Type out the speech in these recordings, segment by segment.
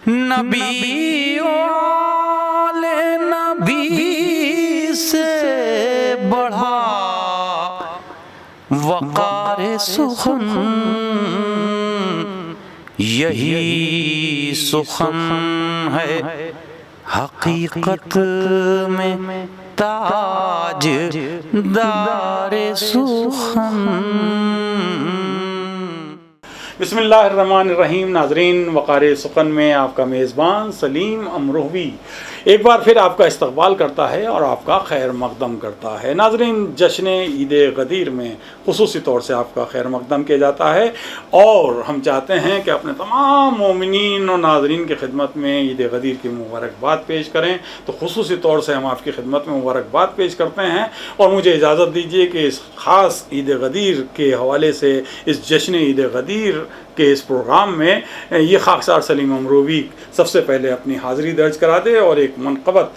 नबी वाले नबी से बढ़ा वक़ार सुखन, यही सुखन है हकीकत में ताज दारे सुखन। बिस्मिल्लाहिर्रहमानिर्रहीम। नाजरीन, वक़ार सुखन में आपका मेज़बान सलीम अमरोहवी एक बार फिर आपका इस्तकबाल करता है और आपका खैर मकदम करता है। नाजरीन, जश्न ईद गदीर में खुसूसी तौर से आपका खैर मकदम किया जाता है और हम चाहते हैं कि अपने तमाम मोमिनीन और नाजरीन की खिदमत में ईद गदीर की मुबारकबाद पेश करें। तो खुसूसी तौर से हम आपकी खिदमत में मुबारकबाद पेश करते हैं और मुझे इजाज़त दीजिए कि इस ख़ास ईद गदीर के हवाले से, इस जश्न ईद गदीर के इस प्रोग्राम में ये खाकसार सलीम अमरोवी सबसे पहले अपनी हाज़िरी दर्ज करा दे और एक मनक़बत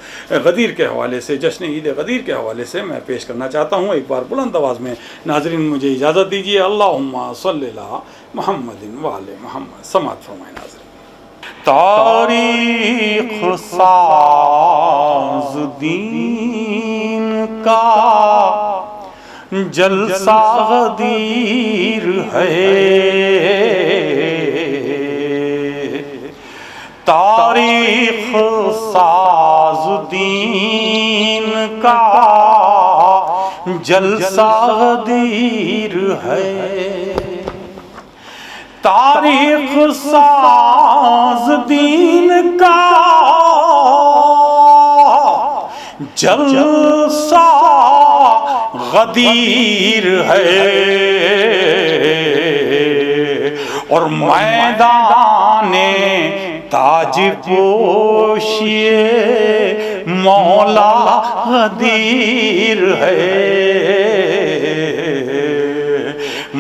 गदीर के हवाले से, जश्न ईद गदीर के हवाले से मैं पेश करना चाहता हूँ। एक बार बुलंद आवाज़ में नाज़रीन मुझे इजाज़त दीजिए। अल्लाहुम्मा सल्ली अला मुहम्मदिन व आले मुहम्मद। समाअत फरमाएं नाज़रीन। तारीख़ साज़ दीन का जलसा गदीर है, तारीख़ साज़ दीन का जलसा गदीर है, तारीख़ साज़ दीन का जलसा गदीर है और मैदाने ताज पोशिए मौला गदीर है,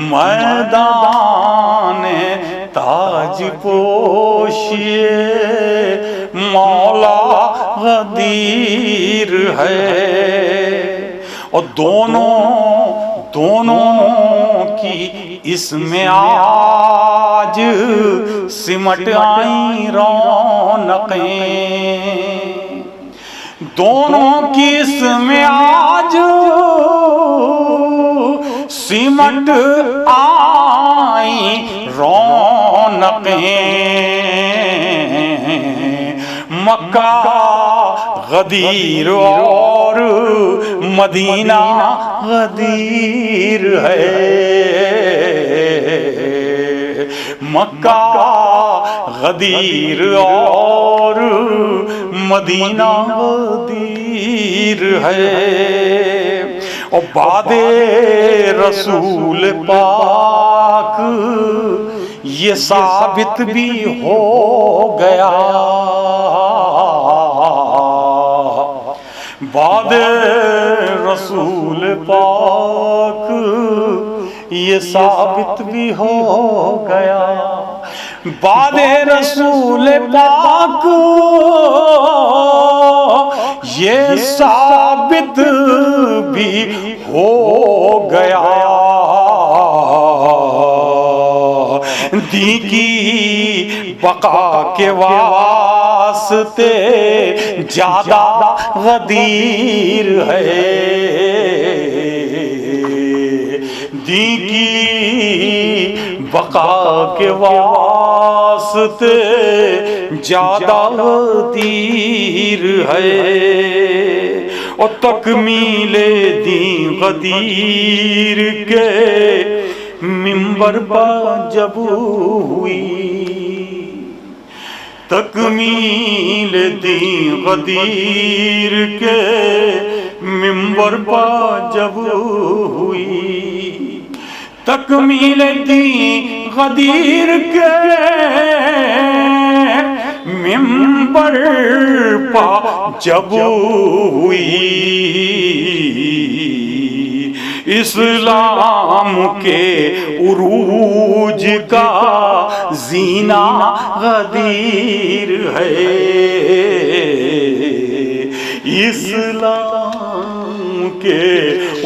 मैदाने ताज पोशिए मौला गदीर है। और दोनों की इसमें आज सिमट आई रौनकें, दोनों की इसमें आज सिमट आई रौनकें। मक्का गदीर और मदीना गदीर है, मक्का गदीर और मदीना गदीर है। और बादे रसूल पाक ये साबित भी हो गया, बादे रसूल पाक ये साबित भी हो गया, बादे रसूल पाक ये साबित भी हो गया। दी की बका के वास्ते ज्यादा गदीर है, दी की बका के वास्ते ज्यादा गदीर है। और तकमीले दी गदीर के मिंबर पर जब हुई, तकमील दी गदीर के मिंबर पर जब हुई, तकमील दी गदीर के मिंबर पर जब हुई, इस्लाम के उरूज का जीना गदीर है, इस्लाम के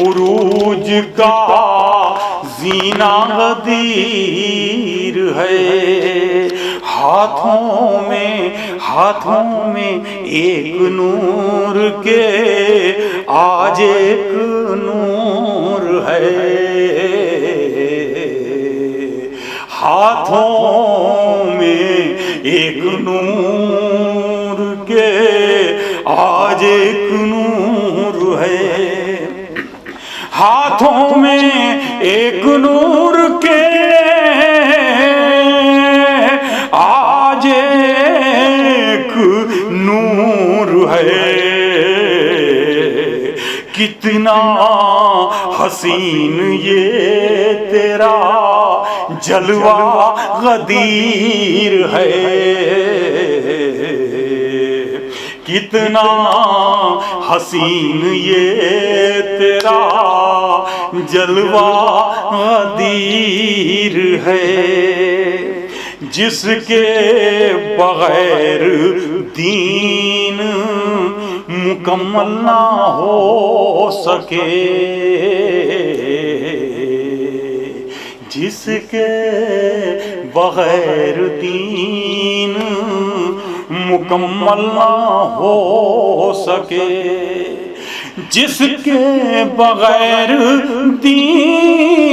उरूज का जीना गदीर है। हाथों में एक नूर के आज एक नूर है, हाथों में एक नूर के आज एक नूर है, हाथों में एक नूर के आज एक नूर है। कितना हसीन ये तेरा जलवा गदीर है, कितना हसीन ये तेरा जलवा गदीर है, जिसके बगैर दीन मुकम्मल ना हो सके, जिसके बगैर दीन मुकम्मल ना हो सके, जिसके बगैर दीन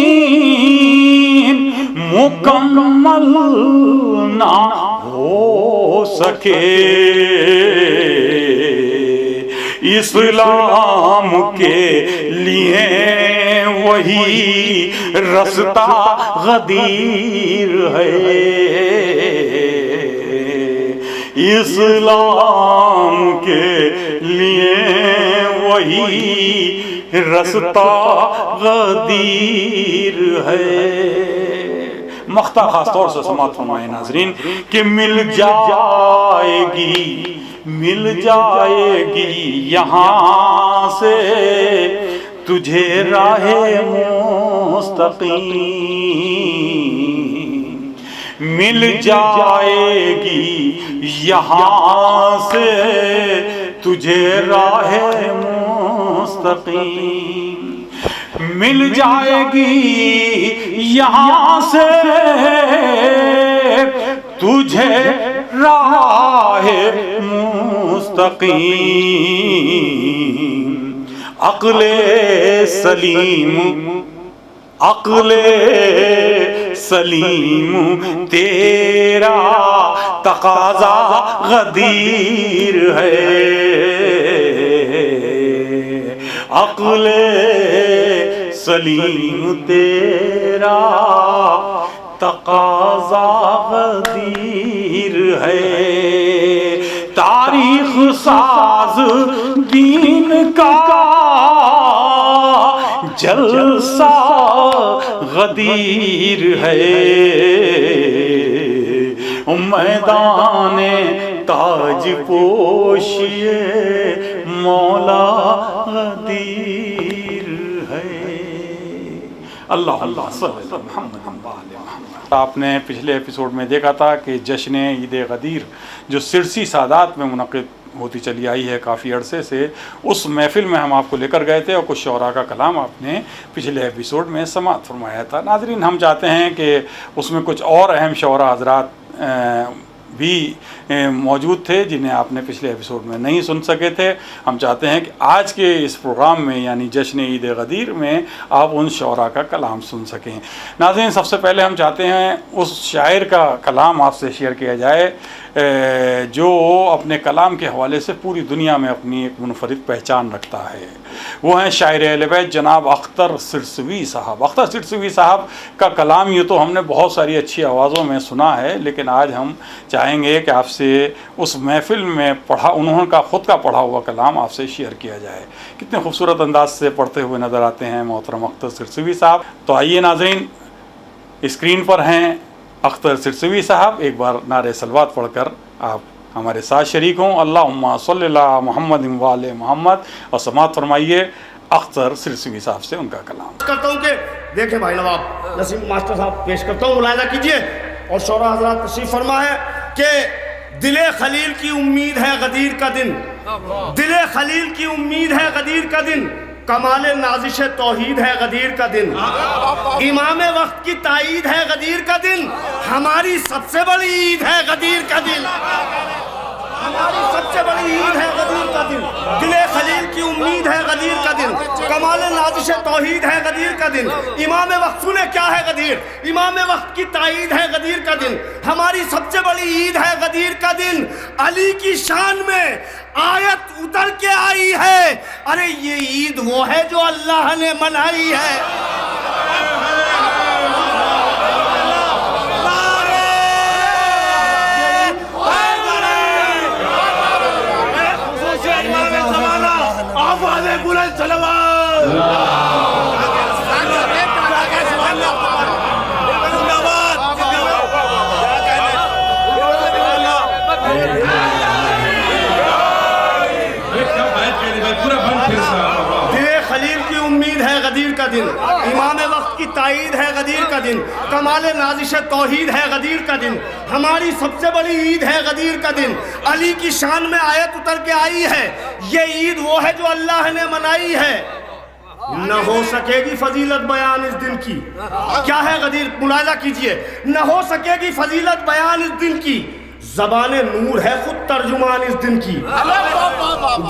मुकम्मल ना हो सके। इस्लाम के लिए वही रास्ता गदीर है, इस्लाम के लिए वही रास्ता गदीर है। मख्ता खास तौर से समात फरमाए नाजरीन कि मिल जाएगी यहाँ से तुझे राहे मुस्तकीम, मिल जाएगी यहाँ से तुझे राहे मुस्तकीम, मिल जाएगी यहाँ से तुझे राहे मुस्तकीम। अक्ले सलीम तेरा तकाजा गदीर है, अक्ले सलीम तेरा तकाजा गदीर है। तारीख साज दीन का जलसा गदीर है, मैदाने ताज पोशिए मौला गदीर है। अल्लाह अल्लाह मोहम्मद। आपने पिछले एपिसोड में देखा था कि जश्न ईद गदीर जो सिरसी सादात में मुनक़िद होती चली आई है काफ़ी अरसे से, उस महफ़िल में हम आपको लेकर गए थे और कुछ शौरा का कलाम आपने पिछले एपिसोड में समाअत फरमाया था। नाज़रीन, हम चाहते हैं कि उसमें कुछ और अहम शौरा हज़रात भी मौजूद थे जिन्हें आपने पिछले एपिसोड में नहीं सुन सके थे। हम चाहते हैं कि आज के इस प्रोग्राम में यानी जश्न ईद गदीर में आप उन शौरा का कलाम सुन सकें। नाज़रीन, सबसे पहले हम चाहते हैं उस शायर का कलाम आपसे शेयर किया जाए जो अपने कलाम के हवाले से पूरी दुनिया में अपनी एक मुनफरिद पहचान रखता है। वो हैं शायर अहले बैत जनाब अख्तर सिरसवी साहब। अख्तर सिरसवी साहब का कलाम यूँ तो हमने बहुत सारी अच्छी आवाज़ों में सुना है, लेकिन आज हम चाहेंगे कि आपसे उस महफ़िल में पढ़ा उन्होंने ख़ुद का पढ़ा हुआ कलाम आपसे शेयर किया जाए। कितने खूबसूरत अंदाज से पढ़ते हुए नज़र आते हैं मोहतरम अख्तर सिरसवी साहब। तो आइए नाज़रीन, स्क्रीन पर हैं अख्तर सिरसवी साहब। एक बार नारे सलवात पढ़कर आप हमारे साथ शरीक हों। अल्लाहुम्मा सल्ली अला मुहम्मद व आले मुहम्मद, और समाअत फरमाइए अख्तर सिरसवी साहब से उनका कलाम। करता हूँ कि देखें भाई नवाब नसीम मास्टर साहब पेश करता हूँ, मुलाहिजा कीजिए। और शौरा हज़रात तशरीफ़ फरमा है कि दिले खलील की उम्मीद है गदीर का दिन, दिले खलील की उम्मीद है गदीर का दिन, कमाल नाजिश तौहीद है गदीर का दिन, इमाम वक्त की ताईद है गदीर का दिन, हमारी सबसे बड़ी ईद है गदीर का दिन, हमारी सबसे बड़ी ईद है गदीर का दिन, दिले खलील की उम्मीद है गदीर का दिन, कमाल नाजिश तौहीद है गदीर का दिन, इमाम वक्त सुने क्या है गदीर, इमाम वक्त की ताईद है गदीर का दिन, हमारी सबसे बड़ी ईद है गदीर का दिन, अली की शान में आयत उतर के आई है, अरे ये ईद वो है जो अल्लाह ने मनाई है। गदीर का दिन, इमाम वक्त की ताईद है गदीर का दिन, कमाल नाजिश तौहीद है गदीर का दिन, हमारी सबसे बड़ी ईद है गदीर का दिन, अली की शान में आयत उतर के आई है, ये ईद वो है जो अल्लाह ने मनाई है। न हो सकेगी फजीलत बयान इस दिन की, क्या है गदीर, मुलाहिजा कीजिए, न हो सकेगी फजीलत बयान इस दिन की, ज़बाने नूर है खुद तर्जुमान इस दिन की,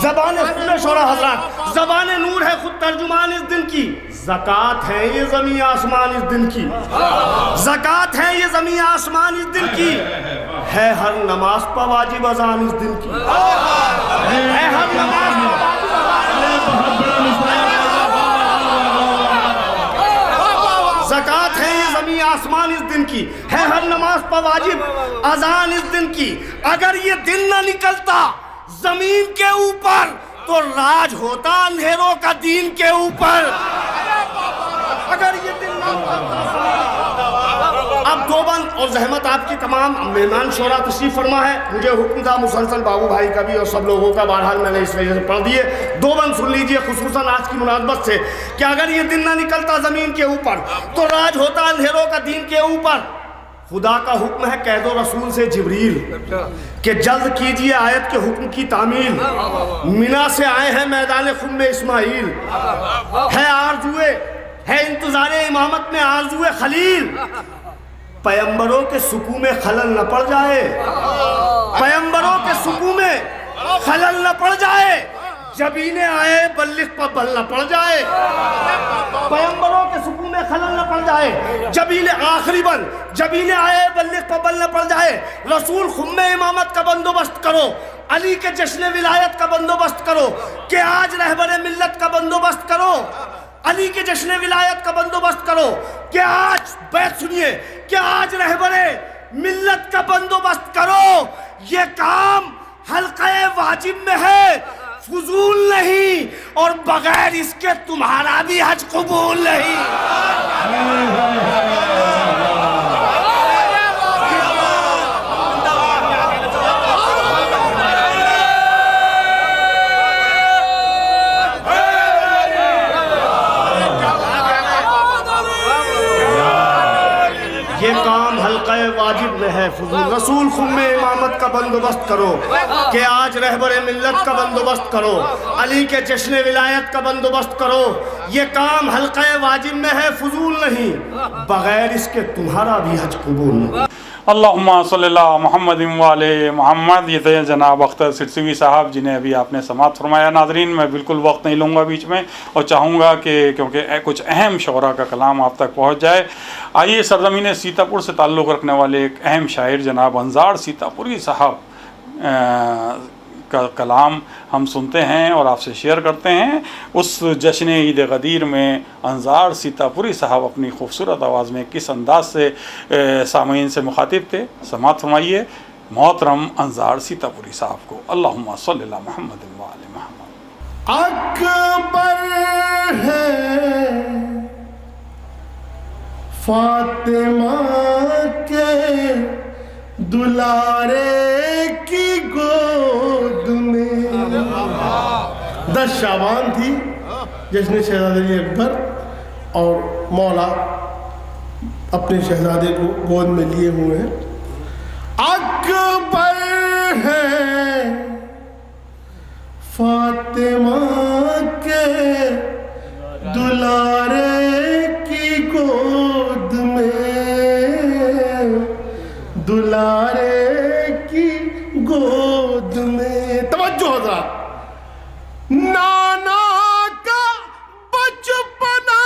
ज़बाने सुने शोरा हज़रात, ज़बाने नूर है खुद तर्जुमान इस दिन की, ज़कात है ये ज़मीन आसमान इस दिन की, ज़कात है ये ज़मीन आसमान इस दिन की, है हर नमाज पर वाजिब अज़ान इस दिन की, है हर नमाज ज़कात है ये ज़मीन आसमान इस दिन की, है हर नमाज पर वाजिब अजान इस दिन की। अगर ये दिन ना निकलता जमीन के ऊपर तो राज होता अंधेरों का दीन के ऊपर। अगर ये दिन ना निकलता। अब दोबंद और जहमत आपकी तमाम मेहमान शोरा तशरीफ फरमा है, मुझे हुक्म था मुसलसल बाबू भाई का भी और सब लोगों का, बहरहाल मैंने इस वजह से पढ़ दिए। दोबंद सुन लीजिए खुसूसन आज की मुनासबत से कि अगर ये दिन ना निकलता ज़मीन के ऊपर तो राज होता अंधेरों का दीन के ऊपर। खुदा का हुक्म है कह दो रसूल से जिब्रील कि जल्द कीजिए आयत के हुक्म की तामील। मिना से आए हैं मैदान खुम में इस्माइल, है आरजुए है इंतज़ार इमामत में आरजुए खलील। पैगंबरों के सुकून में खलल न पड़ जाए, पैगंबरों के सुकून में खलल न पड़ जाए, जबीने आए बल्लिग पर बल न पड़ जाए। पैगंबरों के सुकून में खलल न पड़ जाए, जबीने आखिरी बल जबीने आए बल्लिग पर बल न पड़ जाए। रसूल खुम्मे इमामत का बंदोबस्त करो, अली के जश्न विलायत का बंदोबस्त करो, कि आज रहबरे मिल्लत का बंदोबस्त करो, अली के जश्न विलायत का बंदोबस्त करो, कि आज बैत सुनिए कि आज रहबरे मिल्लत का बंदोबस्त करो। ये काम हल्क़े वाजिब में है, फजूल नहीं, और बगैर इसके तुम्हारा भी हज कबूल नहीं। ये काम हल्क़े वाजिब में है फजूल। रसूल खुम्मे इमामत का बंदोबस्त करो, कि आज रहबर मिल्लत का बंदोबस्त करो, अली के जश्न विलायत का बंदोबस्त करो। ये काम हल्क़े वाजिब में है, फजूल नहीं, बगैर इसके तुम्हारा भी हज कबूल नहीं। अल्लाहुम्मा सल्ली अला मुहम्मद व आले मुहम्मद। ये थे जनाब अख्तर सिरसिवी साहब जिन्हें अभी आपने समाअत फरमाया। नाजरीन मैं बिल्कुल वक्त नहीं लूँगा बीच में और चाहूँगा कि क्योंकि कुछ अहम शोरा का कलाम आप तक पहुँच जाए। आइए सरज़मीन सीतापुर से ताल्लुक़ रखने वाले एक अहम शायर जनाब अंजार सीतापुरी साहब का कलाम हम सुनते हैं और आपसे शेयर करते हैं। उस जश्न ईद गदीर में अंजार सीतापुरी साहब अपनी खूबसूरत आवाज़ में किस अंदाज से सामीन से मुखातिब थे, समाअत फरमाइए मोहतरम अंजार सीतापुरी साहब को। अल्लाहुम्मा सल्ली अला मुहम्मद व आले मुहम्मद। अकबर है फातिमा के दुलारे की गोद में। 10 शाबान थी जश्न शहजादे अकबर, और मौला अपने शहजादे को गोद में लिए हुए हैं। अकबर है फातिमा के गोद में। तवज्जो हज़रात, नाना का बचपना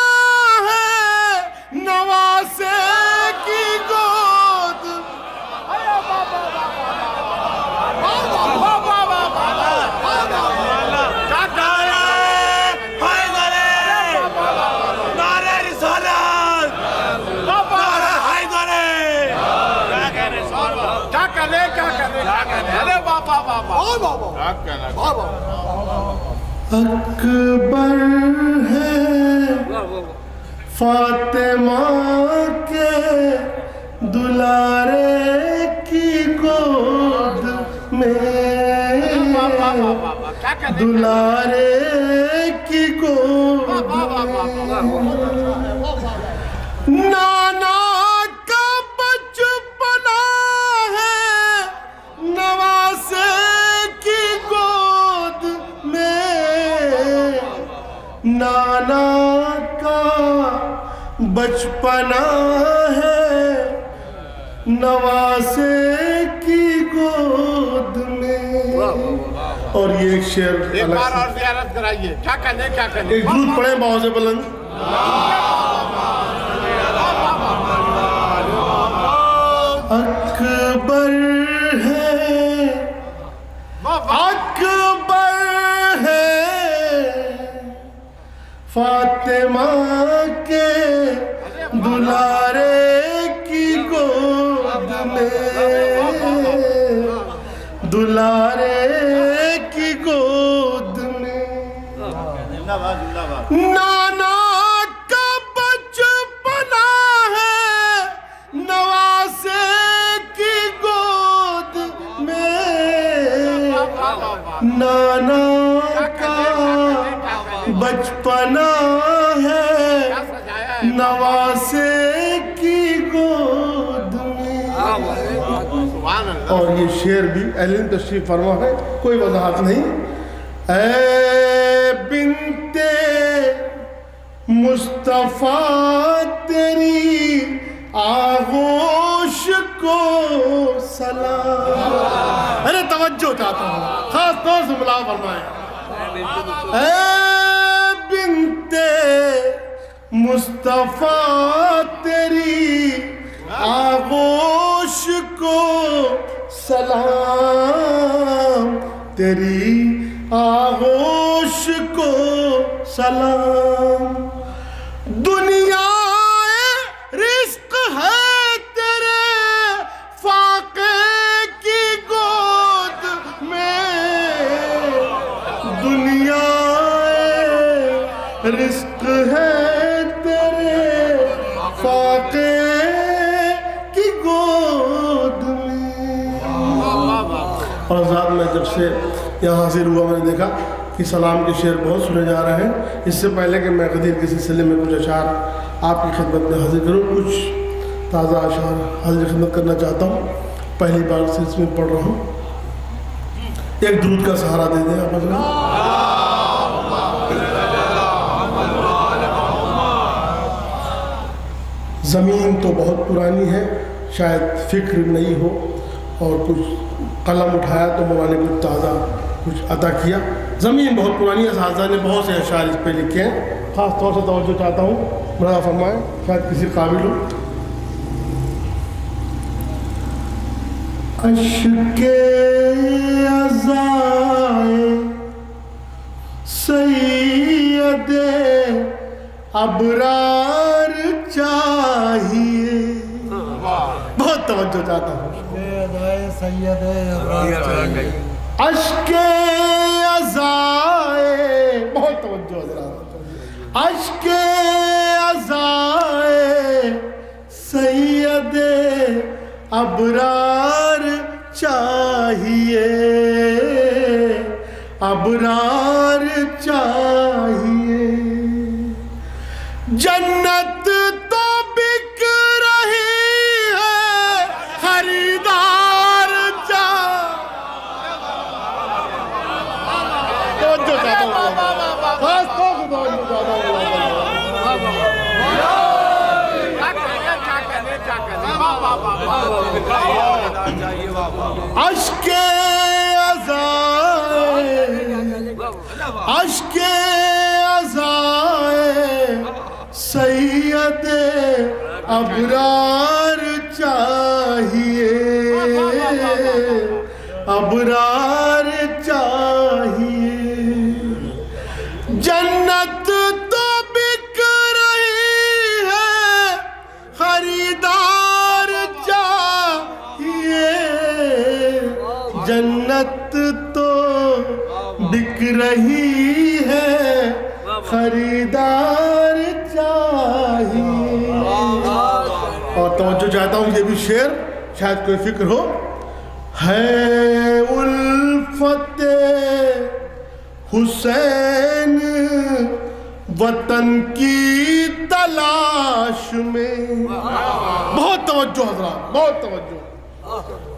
है नवासे की गोद। अकबर है फातिमा के दुलारे की गोद में, दुलारे की गोद में। नाना का बचपना है नवासे की गोद में, नाना का बचपना है नवासे की गोद में। और ये एक शेर एक बार और ज़ियारत कराइए। क्या कहने एक दुरूद पढ़े बहुत से बुलंद। अकबर है, अकबर है फातिमा के दुलारे की गोद में, दुलारे की गोद में। नाना का बचपना है नवासे की गोद में, नाना का बचपना है नवासे की गोद में। और ये शेर भी एलिन तशरीफ फरमा है, कोई वजाहत नहीं। ऐ बिन्ते मुस्तफा तेरी आगोश को सलाम। अरे तवज्जो चाहता हूँ, खास तौर से मुलाज़ फरमाएं। ऐ बिन्ते मुस्तफा तेरी आगोश को सलाम, तेरी आगोश को सलाम। दुनिया रिस्क है तेरे फाके की गोद में, दुनिया रिस्क है तेरे फाके की गोद में। और ज़ात में जब से यहाँ हाजिर हुआ मैंने देखा कि सलाम के शेर बहुत सुने जा रहे हैं। इससे पहले कि मैं गदीर के सिलसिले में कुछ अशार आपकी खिदमत में हाजिर करूँ, कुछ ताज़ा अशार हाजिर खिदमत करना चाहता हूँ। पहली बार सिलसिले में पढ़ रहा हूँ। एक दुरूद का सहारा दे दें आप लोग। ज़मीन तो बहुत पुरानी है, शायद फिक्र नहीं हो, और कुछ कलम उठाया तो मौला ने कुछ ताज़ा कुछ अता किया। ज़मीन बहुत पुरानी है, साहबज़ाद ने बहुत से अशार इस पर लिखे हैं। ख़ास तौर से तवज्जो चाहता हूँ, मुरादा फरमाएं, शायद किसी काबिल हो। अश्के अज़ाए सैयदे अबरार चाहिए। बहुत तवज्जो चाहता हूँ। अश्के अज़ाए, बहुत तवज्जो हज़रात। अश्के अज़ाए सैयदे अबरार चाहिए, अबरार चाहिए। जन्नत तो बिक रही है, खरीदार अश्के अश्के अज़ाए सैयद अबरार चाहिए, अबरार चाहिए। जन्नत तो बिक रही है, खरीदार चाहिए। जन्नत तो बिक रही है, खरीदार चाहिए। और तवज्जो चाहता हूँ, ये भी शेर शायद कोई फिक्र हो। है उल्फते हुसैन वतन की तलाश में, बहुत तवज्जो हज़रात, बहुत तवज्जो।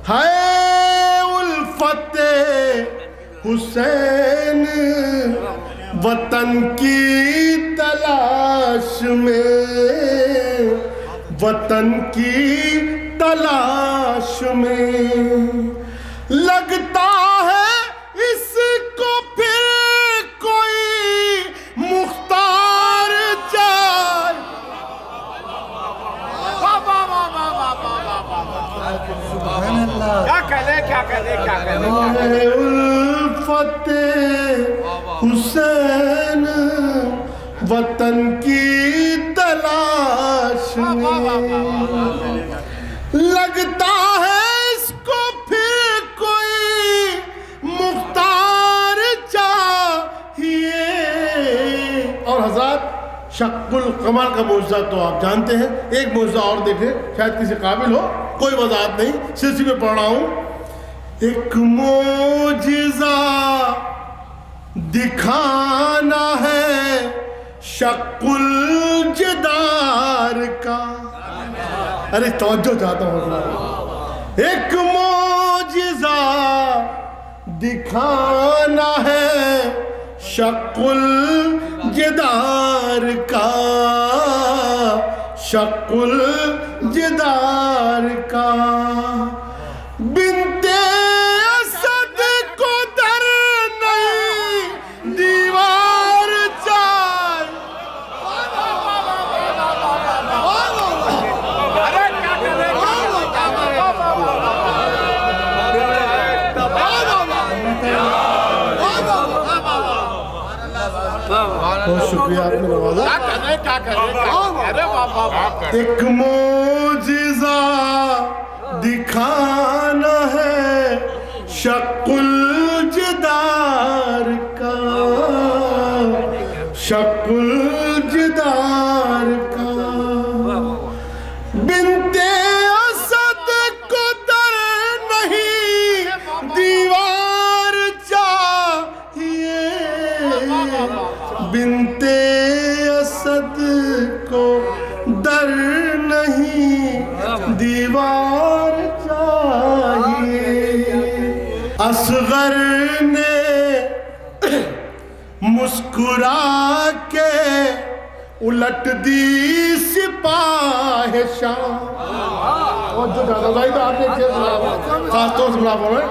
है उल्फते हुसैन वतन की तलाश में, वतन की तलाश में। लगता है इसको फिर कोई मुख्तार चाहिए। क्या कहले, क्या कहले, क्या कहले। उल्फते हुसैन वतन की तलाश में। लगता है इसको फिर कोई मुख्तार चाहिए। और हज़रात, शक्कुल कमर का मौजज़ा तो आप जानते हैं। एक मौजज़ा और देखें, शायद किसी काबिल हो, कोई वजाहत नहीं, सिलसिले में पढ़ रहा हूँ। एक मौजज़ा दिखाना है शक्कुल जिदार का। अरे तवज्जो चाहता हूँ। एक मौजिज़ा दिखाना है शक्कुल जिदार का, शक्कुल जिदार का। बिनते असद को दर नहीं, दीवार चाहिए। बहुत शुक्रिया, आपने नवाजा। एक मौजिज़ा दिखाना है शक्कुल जिदार का, शक्कुल जिदार का। बिनते असद को दर नहीं, दीवार चाहिए। बिनते असद को दर नहीं, दीवार चाहिए। असगर ने मुस्कुरा के उलट दी सिपाह शाम। और जो दादा भाई तो आपने खास तौर से बुला बोले।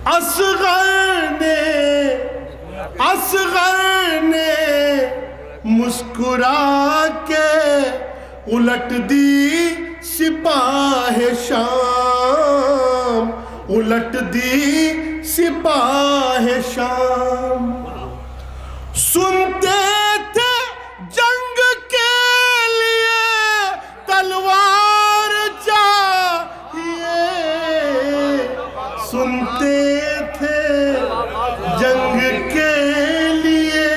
असगर ने मुस्कुरा के उलट दी सिपाह शाम, उलट दी सिपाह शाम। सुनते थे जंग के लिए तलवार चाहिए। सुनते थे जंग के लिए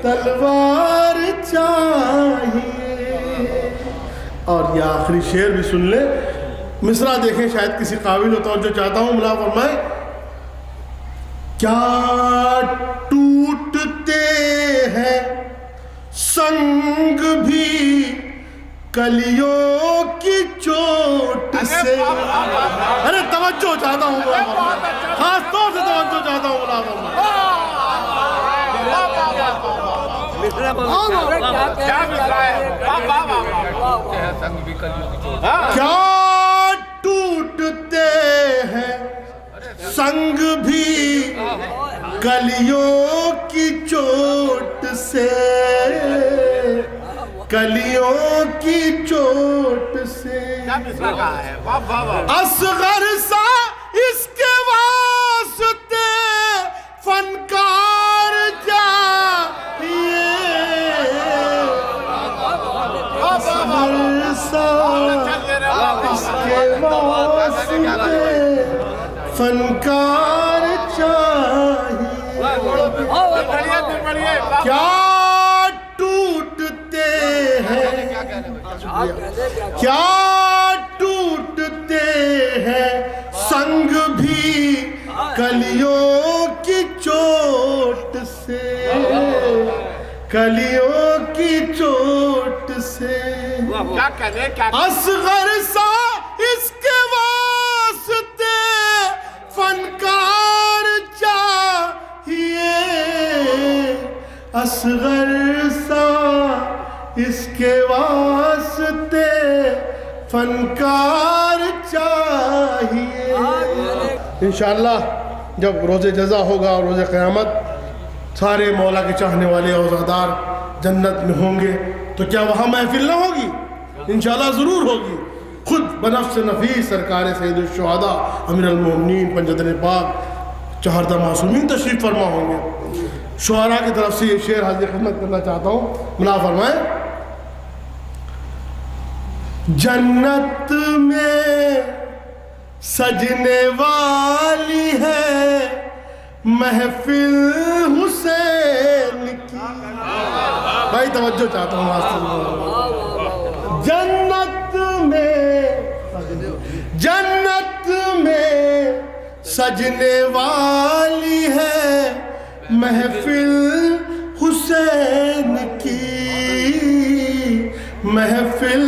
तलवार चाहिए। और ये आखिरी शेर भी सुन ले, मिसरा देखें, शायद किसी काबिल हो तो जो चाहता हूँ मुला फरमाए। क्या टूटते हैं संग भी कलियों की चोट से। अरे तवज्जो चाहता हूँ, खास तौर से तवज्जो चाहता हूँ मुला फरमाए। क्या टूटते हैं संग भी कलियों की चोट से, कलियों की चोट से असगर सा इसके वास्ते फनकार चाहिए, असगर सा इसके वास्ते फनकार चाहिए। क्या टूटते हैं, क्या टूटते हैं संग भी कलियों की चोट से, कलियों की चोट से असगर सा इसके वास्ते फनकार चाहिए, असगर सा इसके वास्ते फनकार चाहिए। इंशाअल्लाह जब रोज़े जज़ा होगा और रोज़े क़यामत सारे मौला के चाहने वाले औज़ादार जन्नत में होंगे, तो क्या वहाँ महफिल ना होगी? इंशाअल्लाह ज़रूर होगी। खुद बनफ्स नफीस सरकार सैयदुल शुहदा अमीरुल मोमिनीन पंजतन पाक चहारदा मासूमीन तशरीफ़ फरमा होंगे। शुअरा की तरफ से ये शेर हाजिर खिदमत करना चाहता हूँ, मुला फरमाएं। जन्नत में सजने वाली है महफिल हुसैन की। भाई तवज्जो चाहता हूँ वास्तव। जन्नत में सजने वाली है महफिल हुसैन की, महफिल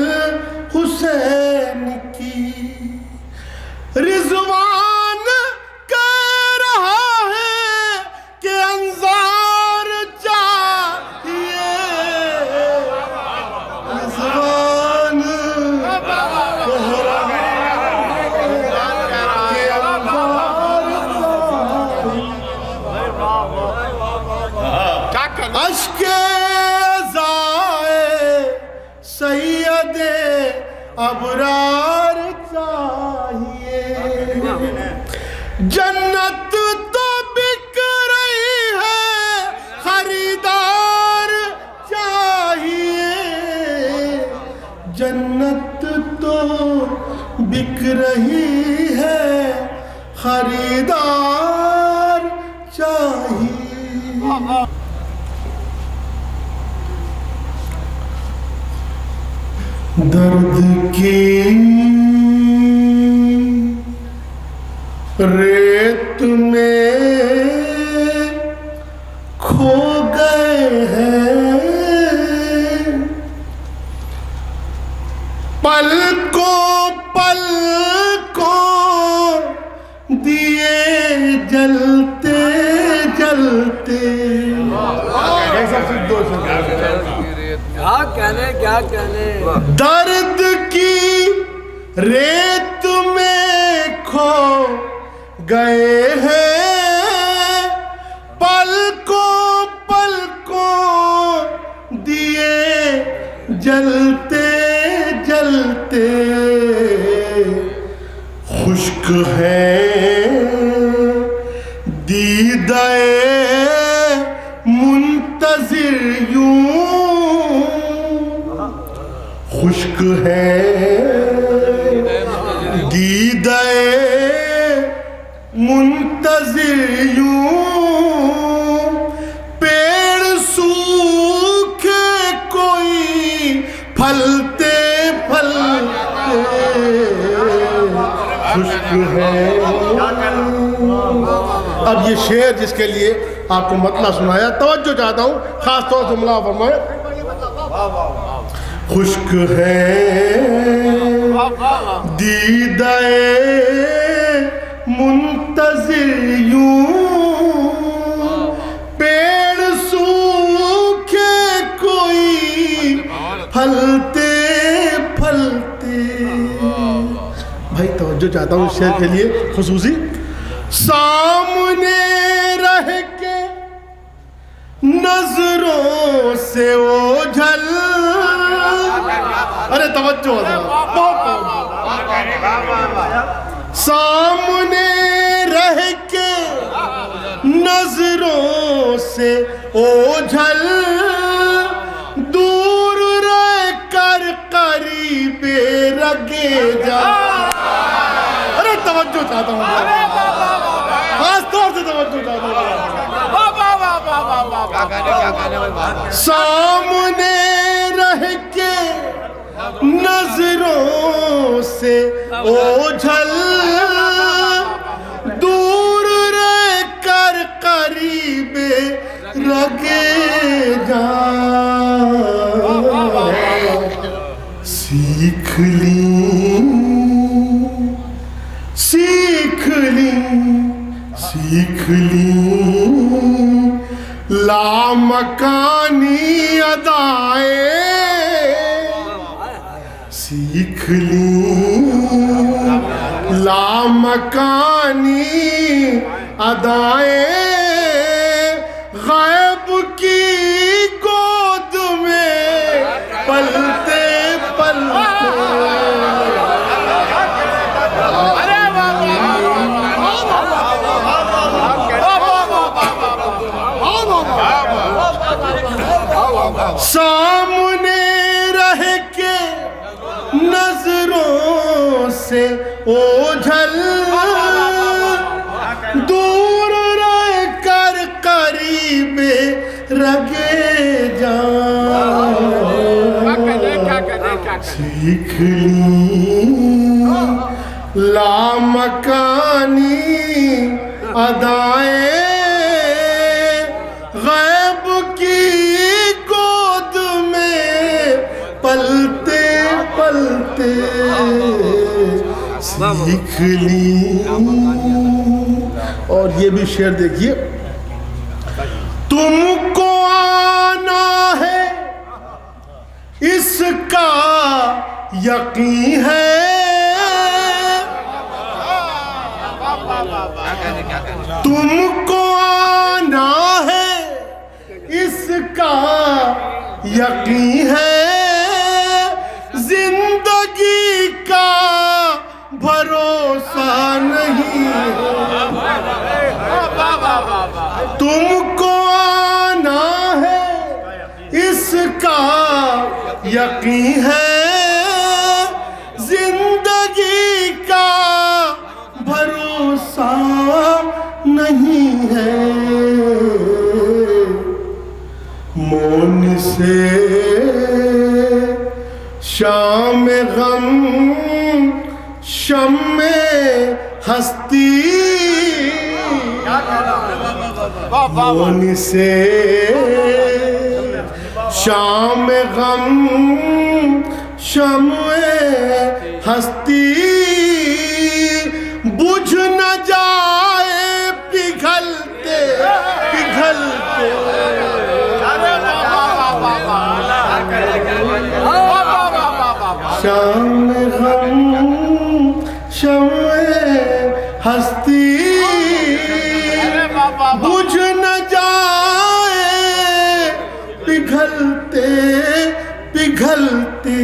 हुसैन की। रिजवान कह रहा है कि अंजार चाहिए, रिजवान कह रहा है कि अंजार चाहिए। अश्के अज़ाए सैयदे अबरार चाहिए। जन्नत तो बिक रही है, खरीदार चाहिए। जन्नत तो बिक रही है, खरीदार चाहिए। दर्द की रेत में खो गए हैं, पलकों पलकों दिए जलते जलते। क्या कहने दर्द की रेत में खो गए हैं, पलकों पलकों दिए जलते जलते। खुश्क है दीदाए मुंतज़िर यूं, खुश्क है दीदाए मुंतज़िर यूं। पेड़ सूखे कोई फलते फलते, खुश्क है। अब ये शेर जिसके लिए आपको मतला सुनाया, तवज्जो चाहता हूँ खास तौर से, मुला फरमाए। खुश्क है दीदाए मुंतज़िर यूं, पेड़ सूखे कोई फलते फलते। भाई तवज्जो चाहता हूँ इस शेर के लिए खुसूसी। सामने रह के से ओझल, अरे तवज्जो सामने रह के नजरों से ओझल, दूर रह कर करीबे रगे जा। अरे तवज्जो चाहता हूँ, खास तौर से तवज्जो चाहता हूँ। सामने रह के नजरों से ओझल, दूर रह कर करीबे रगे जा। सीख ली, सीख ली, सीख ली लामकानी अदाए, सीख ली लामकानी अदाए, गैब की गोद में पलते पलते। सामने रह के नजरों से ओझल, दूर रह कर करीबे रगे जा। सीख ली लामकानी अदाए, गैब की गोद में पलते पलते सीख ली। और ये भी शेर देखिए, तुमको आना है इसका यकीन है, तुमको आना है इसका यकीन है, जिंदगी का भरोसा नहीं है। तुमको आना है इसका यकीन है, जिंदगी का भरोसा नहीं है। मौन से शाम गम, शम्मे हस्ती, मौन से शाम गम, शम्मे हस्ती, बुझ न जाए पिघलते पिघलते। शाम गम शम्मे हस्ती, बुझ न जाए पिघलते पिघलते।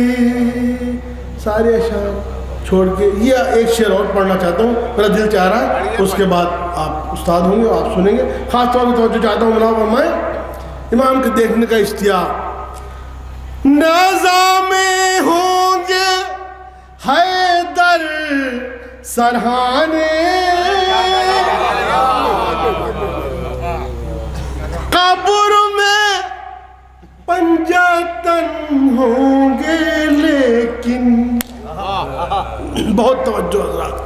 सारे अशार छोड़ के ये एक शेर और पढ़ना चाहता हूँ, मेरा दिल चाह रहा है। उसके बाद आप उस्ताद होंगे, आप सुनेंगे। खास तौर पर तवज्जो चाहता हूँ मुनावर मैं इमाम के देखने का इश्तियाक। नज़ा में होंगे हैदर सरहाने, कब्र में पंजातन होंगे लेकिन, बहुत तवज्जो हज़रात।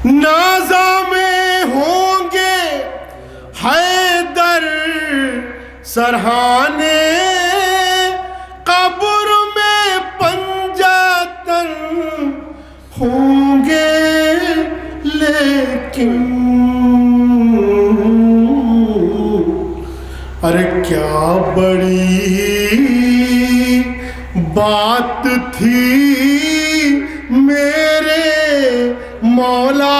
नाज़ा में होंगे हैदर सरहाने, कब्र में पंजातन होंगे लेकिन। अरे क्या बड़ी बात थी मेरे मौला,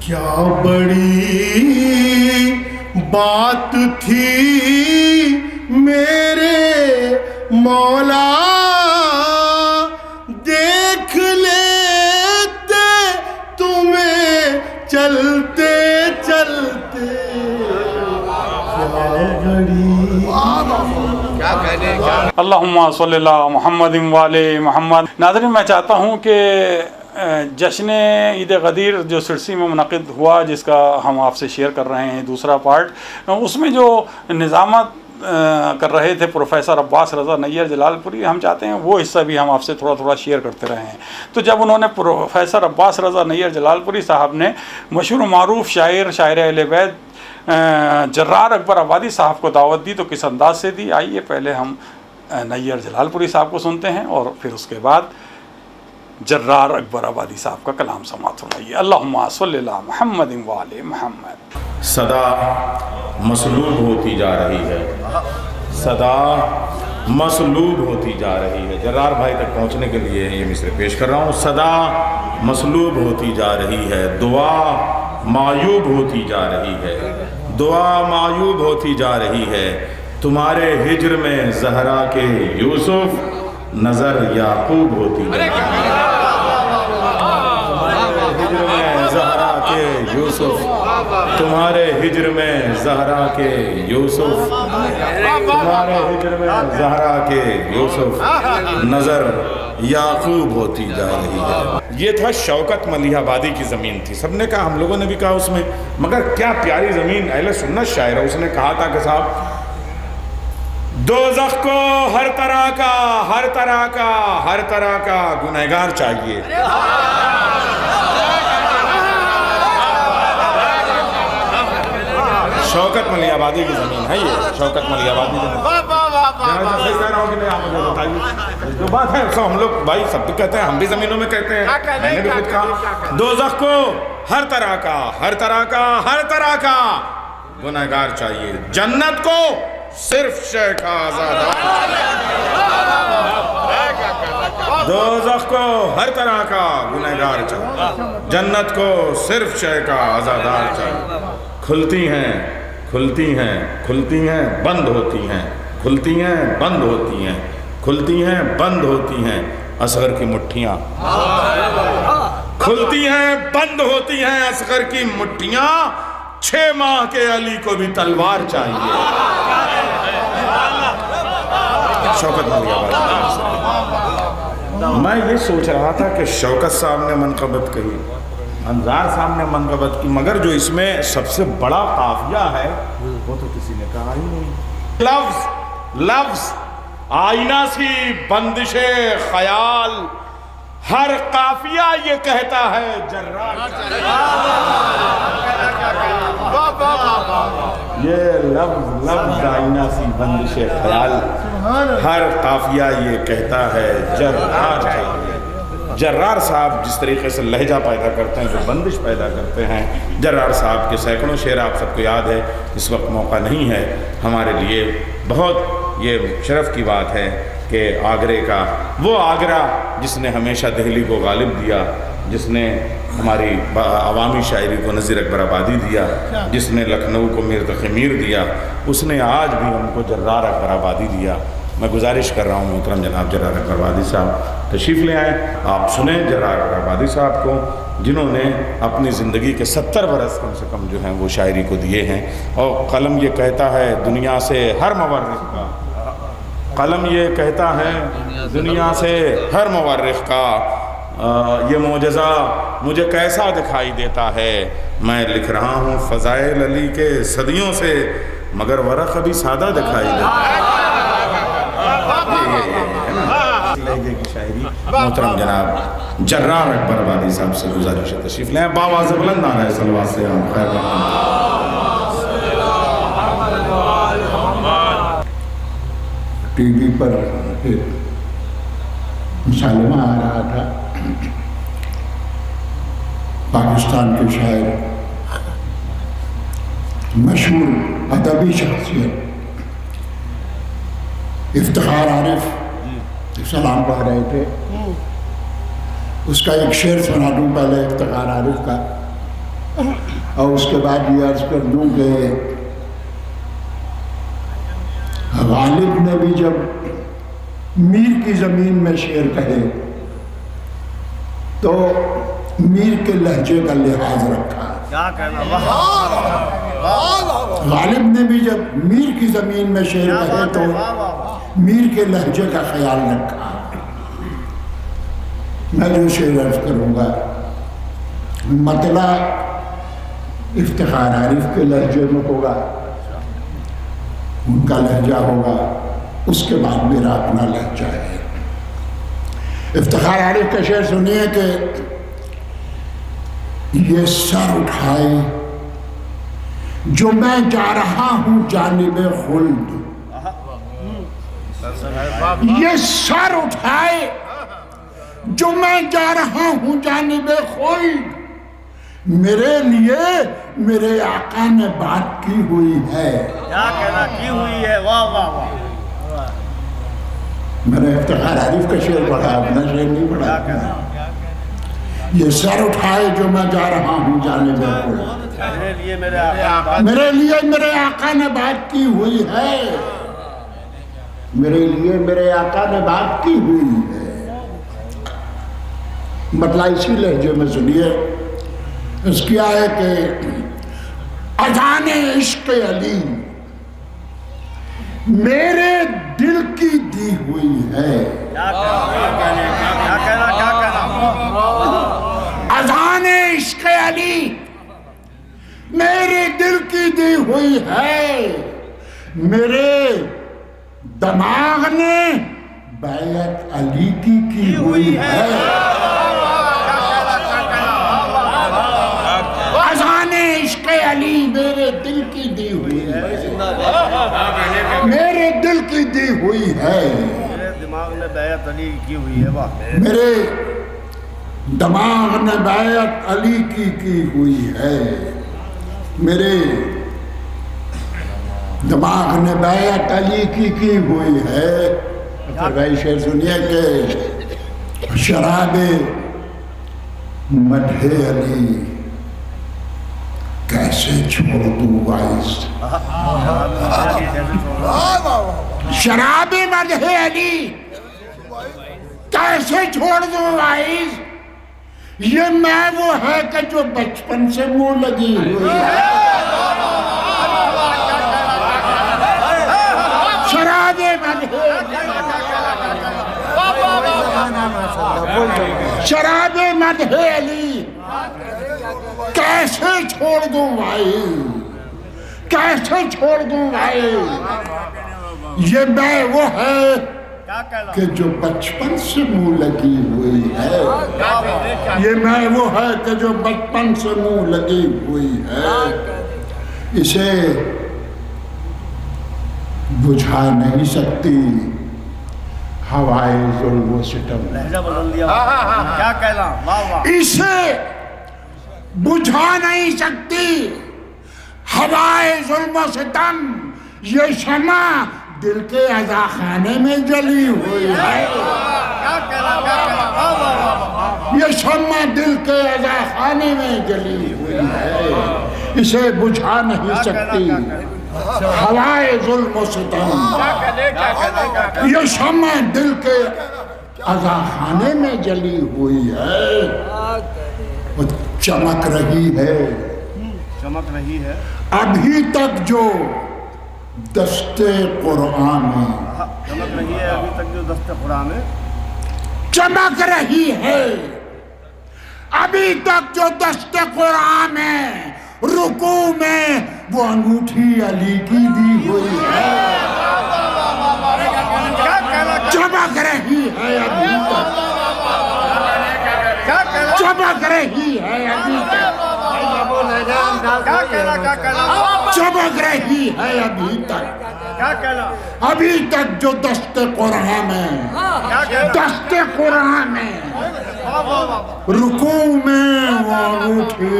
क्या बड़ी बात थी मेरे मौला, देख लेते तुम्हें चलते चलते अल्लाहुम्मा सल्ली अला मुहम्मद वाले मोहम्मद। नाज़रीन, मैं चाहता हूँ कि जश्न ईद गदीर जो सिरसी में मुनक़िद हुआ, जिसका हम आपसे शेयर कर रहे हैं दूसरा पार्ट, उसमें जो निज़ामत कर रहे थे प्रोफेसर अब्बास रज़ा नैयर जलालपुरी, हम चाहते हैं वो हिस्सा भी हम आपसे थोड़ा थोड़ा शेयर करते रहे हैं। तो जब उन्होंने प्रोफेसर अब्बास रज़ा नैयर जलालपुरी साहब ने मशहूर मारूफ शायर अहले बैत जर्रार अकबर आबादी साहब को दावत दी, तो किस अंदाज से दी, आइए पहले हम नैयर जलालपुरी साहब को सुनते हैं और फिर उसके बाद जर्रार अकबर आबादी साहब का कलाम समाअत फरमाइए। अल्लाहुम्मा सल्ली अला मुहम्मद वाले मोहम्मद। सदा मसलूब होती जा रही है, सदा मसलूब होती जा रही है। जर्रार भाई तक पहुंचने के लिए ये मिसरे पेश कर रहा हूँ। सदा मसलूब होती जा रही है, दुआ मायूब होती जा रही है, दुआ मायूब होती जा रही है। तुम्हारे हिज्र में ज़हरा के यूसुफ, नज़र याकूब होती जा रही है। ज़हरा के यूसुफ, तुम्हारे हिज्र में ज़हरा के यूसुफ, तुम्हारे हिज्र में ज़हरा के यूसुफ, नज़र याकूब होती जा रही है। ये था शौकत मलिहाबादी की ज़मीन थी। सबने कहा, हम लोगों ने भी कहा उसमें, मगर क्या प्यारी ज़मीन। अहले सुन्नत शायर है, उसने कहा था कि साहब दोज़ख को हर तरह का गुनहगार चाहिए। शौकत मलिहाबादी की ज़मीन है ये, शौकत मलिहाबादी की सही कह रहा हूँ कि नहीं, आप मुझे बताइए। जो बात है उसको हम लोग भाई सब भी कहते हैं, हम भी ज़मीनों में कहते हैं, मैंने भी खुद कहा। दोज़ख को हर तरह का गुनहगार चाहिए, जन्नत को सिर्फ शेख आज़ादार। दोज़ख को हर तरह का गुनहगार चाहिए, जन्नत को सिर्फ शेख आज़ादार चाहिए। खुलती हैं बंद होती हैं, खुलती हैं बंद होती हैं, खुलती हैं बंद होती हैं असगर की मुट्ठियाँ, खुलती हैं बंद होती हैं असगर की मुट्ठियाँ। 6 माह के अली को भी तलवार चाहिए। शौकत मलिहाबादी। मैं ये सोच रहा था कि शौकत साहब ने मनक़बत कही, अंजार साहब ने मनक़बत की, मगर जो इसमें सबसे बड़ा काफिया है वो तो किसी ने कहा ही नहीं। लफ्ज़ आईना सी बंदिशे ख्याल, हर काफिया ये कहता है जर्रार। ये लफ्ज़ आईना सी बंदिशे ख्याल, हर काफिया ये कहता है जर्रार। जर्रार साहब जिस तरीके से लहजा पैदा करते हैं, जो बंदिश पैदा करते हैं, जर्रार साहब के सैकड़ों शेर आप सबको याद है। इस वक्त मौका नहीं है हमारे लिए, बहुत ये शर्फ की बात है कि आगरे का वो आगरा जिसने हमेशा दिल्ली को गालिब दिया, जिसने हमारी अवामी शायरी को नज़ीर अकबर आबादी दिया, जिसने लखनऊ को मीर तक़ीमीर दिया, उसने आज भी हमको जर्रार अकबर आबादी दिया। मैं गुजारिश कर रहा हूँ मोहतरम जनाब जर्रार अकबर आबादी साहब तशरीफ़ ले आए, आप सुने जर्रार अकबर आबादी साहब को, जिन्होंने अपनी ज़िंदगी के 70 बरस कम से कम जो हैं वो शायरी को दिए हैं। और कलम ये कहता है दुनिया से हर मवर्रिख का, कलम ये कहता है दुनिया से हर मवर्रिख का, ये मोजज़ा मुझे कैसा दिखाई देता है। मैं लिख रहा हूँ फ़ज़ाइल अली के सदियों से, मगर वरक़ अभी सादा दिखाई देता है। लहजे की शायरी मोहतरम जनाब जर्रार अकबर आबादी साहब से गुजारिश है, तशरीफ़ लें। बावाज़ बुलंद आना है सलवात से हम खैर। टीवी पर एक मुसालमा आ रहा था, पाकिस्तान के शायर, मशहूर अदबी शख्सियत इफ्तिखार आरिफ सलाम पढ़ रहे थे। उसका एक शेर सुना दूँ पहले इफ्तिखार आरिफ का, और उसके बाद ये अर्ज़ कर दूँ कि गालिब ने भी जब मीर की ज़मीन में शेर कहे तो मीर के लहजे का लिहाज रखा। क्या कहना, गालिब ने भी जब मीर की ज़मीन में शेर कहे तो मीर के लहजे का ख्याल रखा। मैं जो शेर अर्ज करूँगा मतला इफ्तिखार आरिफ के लहजे में होगा, उनका लहजा होगा, उसके बाद मेरा अपना लहजा है। इफ्तिखार आरिफ का शेर सुनिए कि ये सर उठाए जो मैं जा रहा हूं जानिबे खुल्द, ये सर उठाए जो मैं जा रहा हूं जानिबे खुल्द, मेरे लिए मेरे आका ने बात की हुई है। क्या कहना, की हुई है, वाह वाह वाह। मैंने इफ्तिखार आरिफ का शेर पढ़ा, अपना शेर नहीं पढ़ा। ये सर उठाए जो मैं जा रहा हूँ जानिबे खुल्द, मेरे लिए मेरे आका, मेरे लिए मेरे आका ने बात की हुई है, मेरे लिए मेरे आका ने बात की हुई है। मतलब इसी लहजे में सुनिए, इसकिया है कि अजान इश्क अली मेरे दिल की दी हुई है। क्या कहना, क्या कहना, अजान इश्क अली मेरे दिल की दी हुई है, मेरे दिमाग ने बैत अली की हुई है। अजान इश्क अली मेरे दिल की दी हुई है, मेरे दिल की दी हुई है, मेरे दिमाग ने बैत अली की हुई है। वाह, मेरे दिमाग ने बैत अली की हुई है, मेरे दिमाग ने बैत अली की हुई है। फिर भाई शेर सुनिए कि शराबे मधे अली कैसे छोड़ दूं वाइस, शराबे मधे अली कैसे छोड़ दूं वाइस, ये मैं वो है कि जो बचपन से मुंह लगी हुई है। शराबे मधे शराबे मधे अली कैसे छोड़ दूं भाई, कैसे छोड़ दूं भाई, ये मैं वो है कि जो बचपन से मुंह लगी हुई है, ये मैं वो है कि जो बचपन से मुंह लगी हुई है, इसे बुझा नहीं सकती हवाए जुल्म सितम। क्या कहना, वाह वाह। इसे बुझा नहीं सकती हवाए जुल्म सितम, ये शमा दिल के अज़ा खाने में जली हुई है। क्या कहना, क्या कहना, वाह वाह वाह। ये शमा दिल के अज़ा खाने में जली हुई है, इसे बुझा नहीं सकती हवाए जुल्म सितम, ये शमा दिल के अज़ा खाने में जली हुई है, वो चमक रही है, चमक रही है। अभी तक जो दस्ते कुरान में चमक रही है, अभी तक जो दस्ते कुरान में चमक रही है, अभी तक जो दस्ते कुरान में रुकू में वो अंगूठी अली की दी हुई है, चमक रही है अभी तक, चमक रही है अभी तक, चमक रही है अभी तक, क्या कहना, अभी तक जो दस्ते कुरान में, दस्ते कुरान में रुकू में वो अंगूठी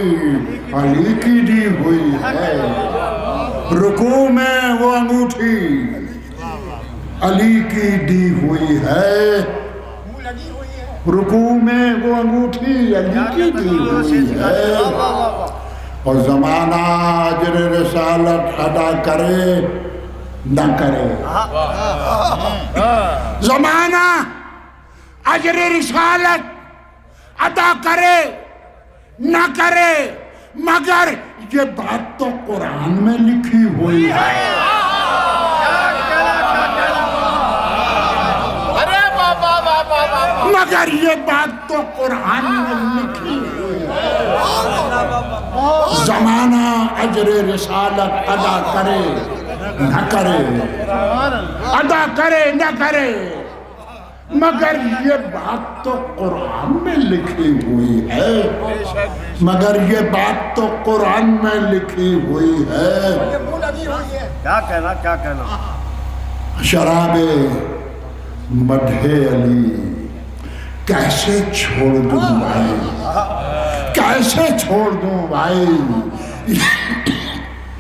अली की दी हुई है, रुकू में वो अंगूठी अली की दी हुई है, रुकू में वो अंगूठी अली की दी हुई है, और ज़माना अजर रिसालत अदा करे न करे। ज़माना अजर रिसालत अदा करे न करे, मगर ये बात तो कुरान में लिखी हुई है। मगर ये बात तो कुरान में लिखी हुई है। ज़माना अजर रिसालत अदा करे न करे, अदा करे न करे, मगर ये बात तो कुरान में लिखी हुई है। मगर ये बात तो कुरान में लिखी हुई है। क्या कहना शराबे मधे अली कैसे छोड़ दूं भाई, कैसे छोड़ दूं भाई।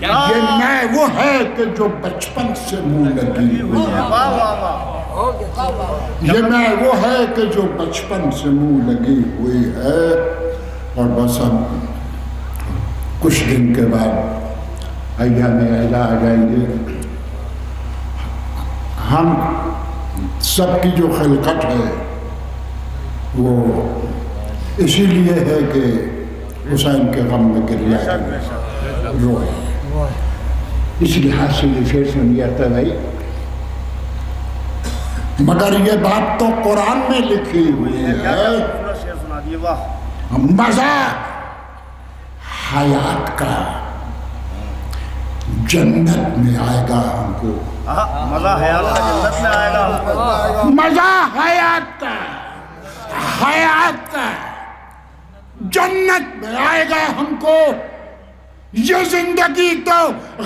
ये मैं वो है कि जो बचपन से मुंह लगी हुई है। ये मैं वो है कि जो बचपन से मुंह लगी हुई है। और बस अब कुछ दिन के बाद अय्याम अहला आ जाएंगे। हम सबकी जो खिलकत है वो इसीलिए है कि हुसैन के गम में गिरिया रोए। इस लिहाज से ये शेर सुनिए भाई। मगर ये बात तो कुरान में लिखी हुई है। मजा हयात का जन्नत में आएगा हमको। मजा हयात का जन्नत में आएगा हमको। मजा हयात का, हयात का जन्नत में आएगा हमको। ये जिंदगी तो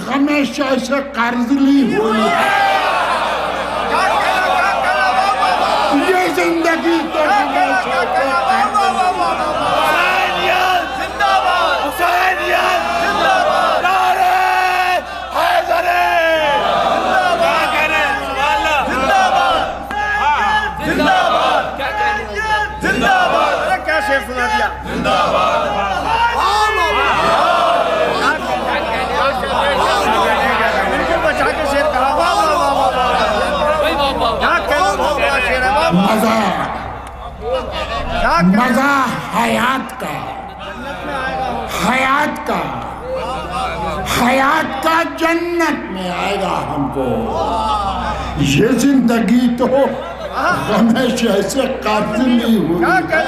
हमेशा से कर्ज ली हुई है। ये जिंदगी तो हमेशा से मजा हयात का, हयात का, हयात का जन्नत में आएगा हमको। ये जिंदगी तो हमेशा से कातिली हुई है।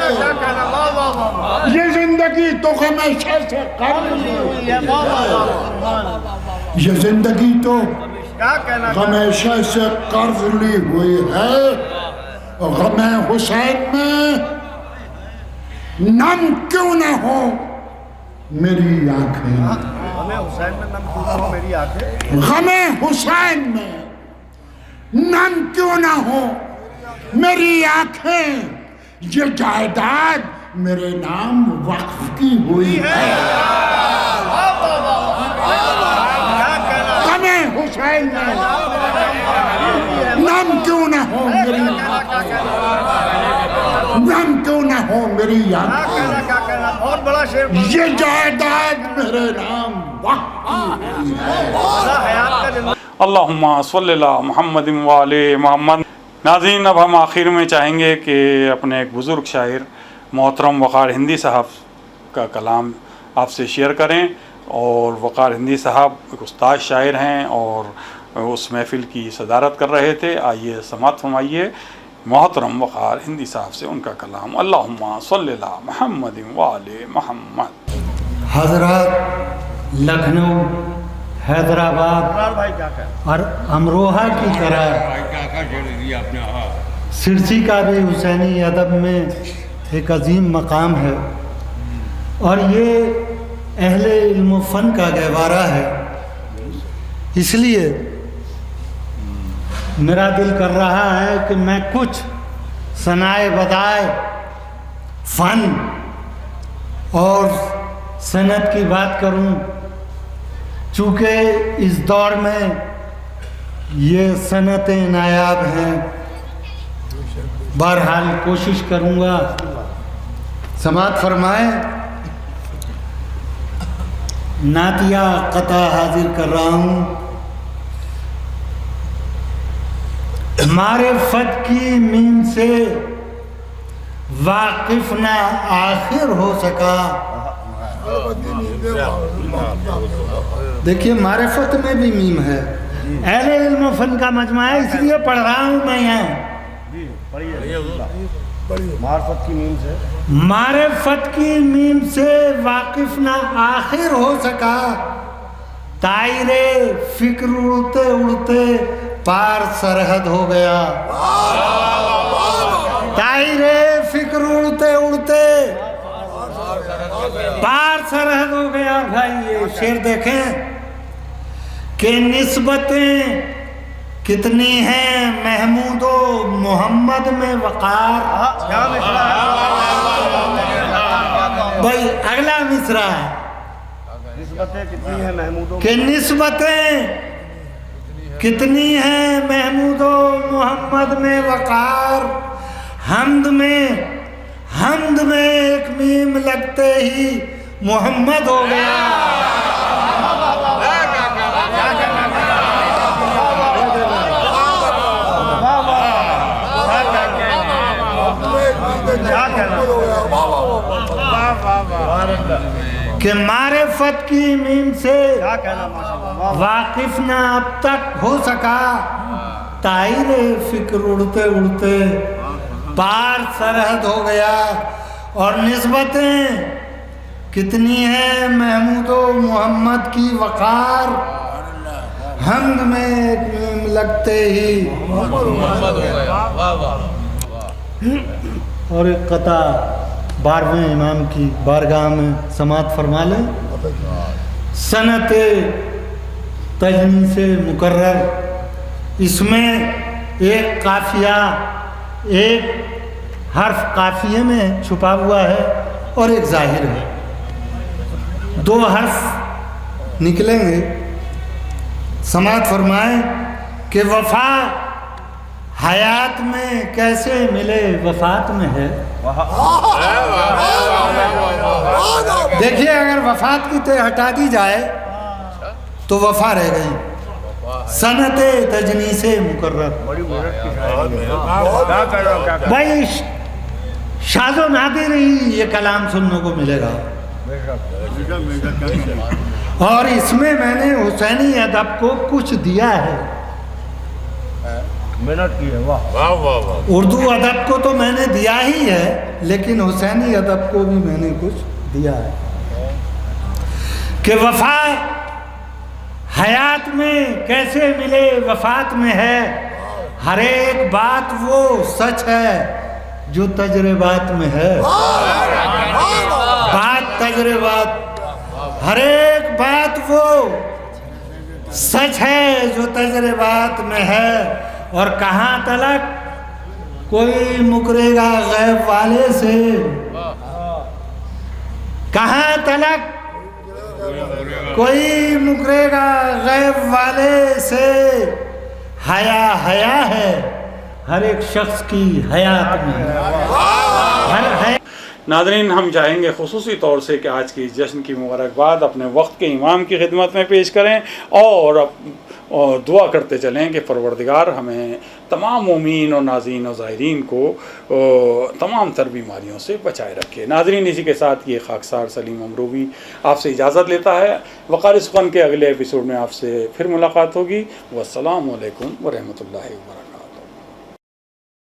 ये जिंदगी तो हमेशा से कातिली हुई है। ये जिंदगी तो हमेशा से कर्ज ली हुई है। गमे हुसैन में नम क्यों न हो मेरी आंखें। गमे हुसैन में नम क्यों न हो मेरी आंखें। गमे हुसैन में नम क्यों न हो मेरी आंखें। ये जायदाद मेरे नाम वक्फ की हुई है। गमे हुसैन में नम क्यों न हो मेरी, नम क्यों न हो मेरी आंखें। बहुत बड़ा शेर। ये जायदाद मेरे नाम वक्फ की हुई है। अल्लाहुम्मा सल्ली अला मुहम्मद व आले मोहम्मद। नाज़रीन, अब हम आखिर में चाहेंगे कि अपने एक बुज़ुर्ग शायर मोहतरम वक़ार हिंदी साहब का कलाम आपसे शेयर करें। और वक़ार हिंदी साहब एक उस्ताद शायर हैं और उस महफ़िल की सदारत कर रहे थे। आइए समाअत फरमाइए मोहतरम वक़ार हिंदी साहब से उनका कलाम। अल्लाहुम्मा सल्ली अला मुहम्मद व आले मोहम्मद। हज़रत लखनऊ, हैदराबाद और अमरोहा की तरह सिरसी का भी हुसैनी अदब में एक अजीम मकाम है और ये अहले इल्म फ़न का गहवारा है। इसलिए मेरा दिल कर रहा है कि मैं कुछ सनाए बदाए फ़न और सनत की बात करूं। चूँकि इस दौर में ये सनतें नायाब हैं, बहरहाल कोशिश करूंगा। समाअत फरमाएं। नातिया कता हाजिर कर रहा हूँ। मारिफत की मीम से वाकिफ ना आखिर हो सका। देखिए मारिफत में भी मीम है, अहले इल्म फन का मजमा है, इसलिए पढ़ रहा हूँ मैं यहाँ। मारिफत की मीम से वाकिफ ना आखिर हो सका, तायरे फिक्र उड़ते उड़ते पार सरहद हो गया। तायरे फिक्र उड़ते उड़ते पार सरहद हो गया। भाई ये शेर देखें कि निस्बतें कितनी हैं महमूदो मोहम्मद में वकार। भाई अगला मिसरा है कितनी है महमूदों कि निस्बतें कितनी हैं महमूदो मोहम्मद में वकार। हमद में एक मीम लगते ही मोहम्मद हो गया। कि मारिफत की मीम से वाकिफ ना अब तक हो सका, तायरे फिक्र उड़ते उड़ते पार सरहद हो गया। और निस्बतें कितनी है महमूदो मोहम्मद की वकार। हमद में एक मीम लगते ही और एक कता 12वें इमाम की बारगाह में समात फरमा लें। सनत तजनी से मुकर्रर, इसमें एक काफिया एक हर्फ काफिये में छुपा हुआ है और एक जाहिर है। 2 हर्फ निकलेंगे। समात फरमाएं कि वफा हयात में कैसे मिले वफात में है। देखिए अगर वफात की तय हटा दी जाए तो वफा रह गई। सनत तजनी से मुकर्रर। भाई शाज़ो नादिर ही ये कलाम सुनने को मिलेगा। और इसमें मैंने हुसैनी अदब को कुछ दिया है। मेहनत की है। वाह। उर्दू अदब को तो मैंने दिया ही है, लेकिन हुसैनी अदब को भी मैंने कुछ दिया है। कि वफा हयात में कैसे मिले वफात में है। हर एक बात वो सच है जो तजर्बात में है। बात तजर्बात, हर एक बात वो सच है जो तजर्बात में है। और कहाँ तलक कोई मुकरेगा गैब वाले से। कहाँ तलक कोई मुकरेगा गैब वाले से। हया हया है हर एक शख्स की हयात में। नाज़रीन हम चाहेंगे ख़ुसूसी तौर से कि आज की जश्न की मुबारकबाद अपने वक्त के इमाम की खिदमत में पेश करें और दुआ करते चलें कि परवरदिगार हमें तमाम मोमीन और नाज़रीन और ज़ाहिरीन को तमाम तर बीमारियों से बचाए रखे। नाज़रीन इसी के साथ ये खाकसार सलीम अमरोवी आपसे इजाज़त लेता है। वक़ार सुख़न के अगले एपिसोड में आपसे फिर मुलाकात होगी। वस्सलामु अलैकुम व रहमतुल्लाहि व बरकातहू।